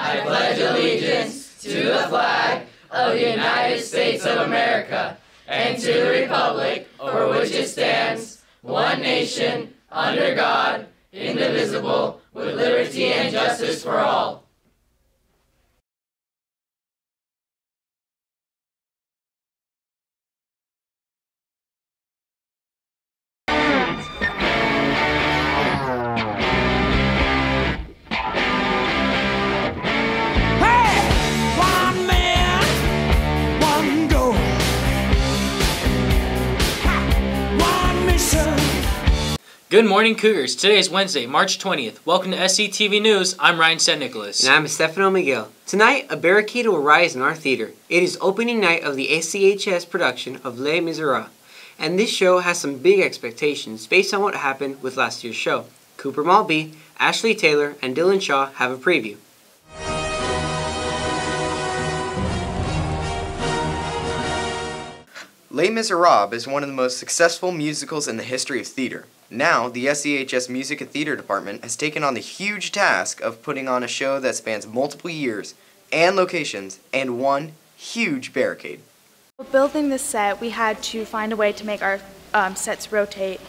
I pledge allegiance to the flag of the United States of America and to the republic for which it stands, one nation, under God, indivisible, with liberty and justice for all. Good morning, Cougars. Today is Wednesday, March 20th. Welcome to SCTV News. I'm Ryan San Nicholas. And I'm Stefano Miguel. Tonight, a barricade will rise in our theater. It is opening night of the SCHS production of Les Miserables. And this show has some big expectations based on what happened with last year's show. Cooper Maltby, Ashley Taylor, and Dylan Shaw have a preview. Les Miserables is one of the most successful musicals in the history of theater. Now, the SCHS Music and Theater Department has taken on the huge task of putting on a show that spans multiple years and locations and one huge barricade. Building this set, we had to find a way to make our sets rotate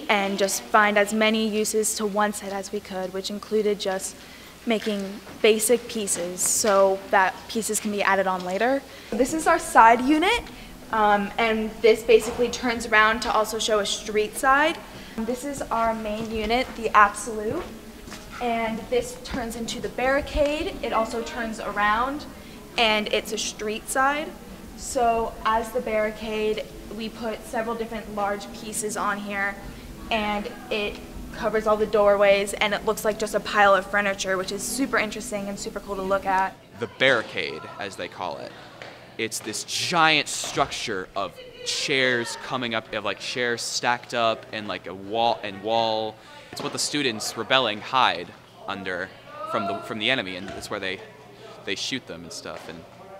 and just find as many uses to one set as we could, which included just making basic pieces so that pieces can be added on later. This is our side unit, and this basically turns around to also show a street side. This is our main unit, the Absolute, and this turns into the barricade. It also turns around, and it's a street side. So as the barricade, we put several different large pieces on here, and it covers all the doorways, and it looks like just a pile of furniture, which is super interesting and super cool to look at. The barricade, as they call it, it's this giant structure of chairs coming up, of like chairs stacked up and like a wall. It's what the students rebelling hide under from the enemy, and it's where they shoot them and stuff in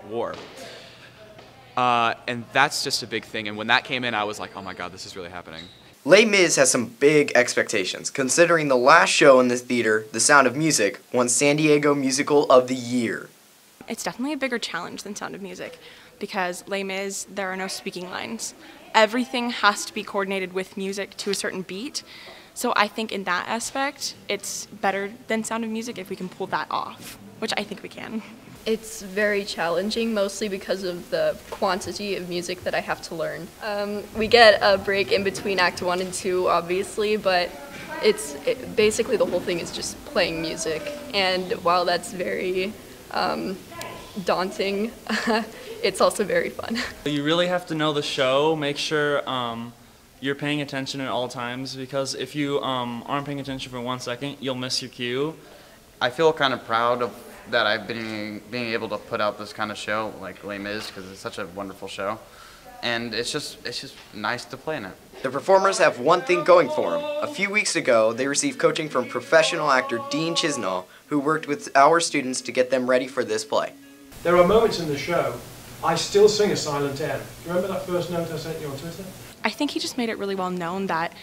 war. And that's just a big thing. And when that came in, I was like, oh my God, this is really happening. Les Mis has some big expectations, considering the last show in this theater, The Sound of Music, won San Diego Musical of the Year. It's definitely a bigger challenge than Sound of Music because Les Mis, there are no speaking lines. Everything has to be coordinated with music to a certain beat. So I think in that aspect, it's better than Sound of Music if we can pull that off, which I think we can. It's very challenging, mostly because of the quantity of music that I have to learn. We get a break in between Act 1 and 2, obviously, but basically the whole thing is just playing music. And while that's very daunting, it's also very fun. You really have to know the show, make sure you're paying attention at all times, because if you aren't paying attention for 1 second, you'll miss your cue. I feel kind of proud of that I've been being able to put out this kind of show like Les Mis, because it's such a wonderful show, and it's just nice to play in it. The performers have one thing going for them. A few weeks ago, they received coaching from professional actor Dean Chisnall, who worked with our students to get them ready for this play. There are moments in the show I still sing a silent M. Do you remember that first note I sent you on Twitter? I think he just made it really well known that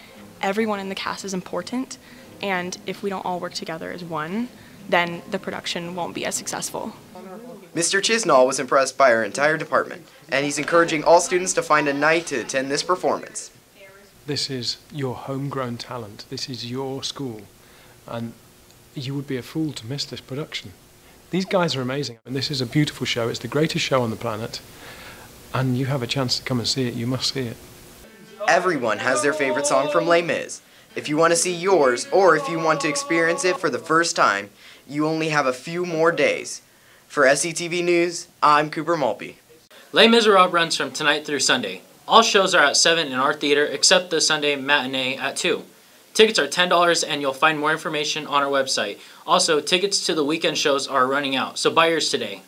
everyone in the cast is important, and if we don't all work together as one, then the production won't be as successful. Mr. Chisnall was impressed by our entire department, and he's encouraging all students to find a night to attend this performance. This is your homegrown talent. This is your school, and you would be a fool to miss this production. These guys are amazing, and this is a beautiful show. It's the greatest show on the planet, and you have a chance to come and see it. You must see it. Everyone has their favorite song from Les Mis. If you want to see yours, or if you want to experience it for the first time, you only have a few more days. For SCTV News, I'm Cooper Maltby. Les Miserables runs from tonight through Sunday. All shows are at 7 in our theater except the Sunday matinee at 2. Tickets are $10 and you'll find more information on our website. Also, tickets to the weekend shows are running out, so buy yours today.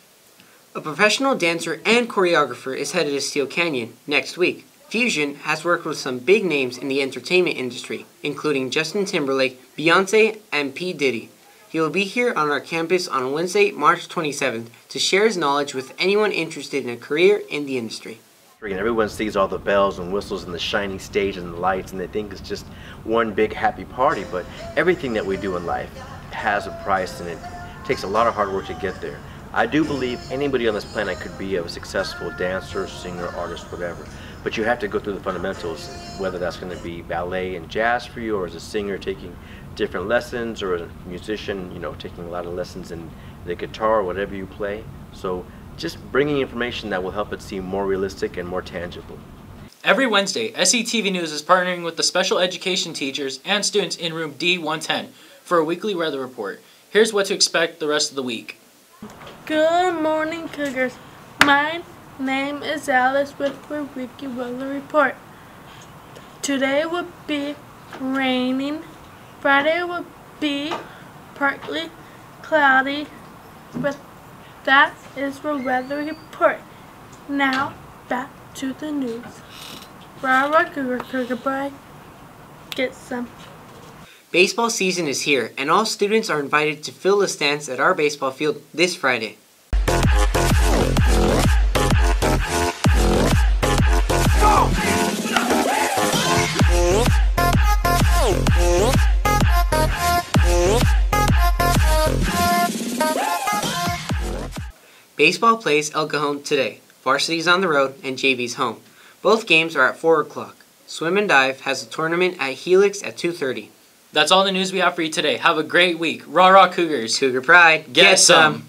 A professional dancer and choreographer is headed to Steel Canyon next week. Fusion has worked with some big names in the entertainment industry, including Justin Timberlake, Beyonce, and P. Diddy. He will be here on our campus on Wednesday, March 27th to share his knowledge with anyone interested in a career in the industry. And everyone sees all the bells and whistles and the shining stage and the lights, and they think it's just one big happy party, but everything that we do in life has a price, and it takes a lot of hard work to get there. I do believe anybody on this planet could be a successful dancer, singer, artist, whatever. But you have to go through the fundamentals, whether that's going to be ballet and jazz for you, or as a singer taking different lessons, or as a musician, you know, taking a lot of lessons in the guitar or whatever you play. So just bringing information that will help it seem more realistic and more tangible. Every Wednesday, SCTV News is partnering with the special education teachers and students in room D110 for a weekly weather report. Here's what to expect the rest of the week. Good morning, Cougars. My name is Alice with the weekly weather report. Today will be raining. Friday will be partly cloudy, but that is the weather report. Now, back to the news. Rah, Cougar, Cougar Boy, get some. Baseball season is here, and all students are invited to fill the stands at our baseball field this Friday. Baseball plays El Cajon today. Varsity's on the road and JV's home. Both games are at 4 o'clock. Swim and Dive has a tournament at Helix at 2:30. That's all the news we have for you today. Have a great week. Rah, rah, Cougars. Cougar Pride. Get some.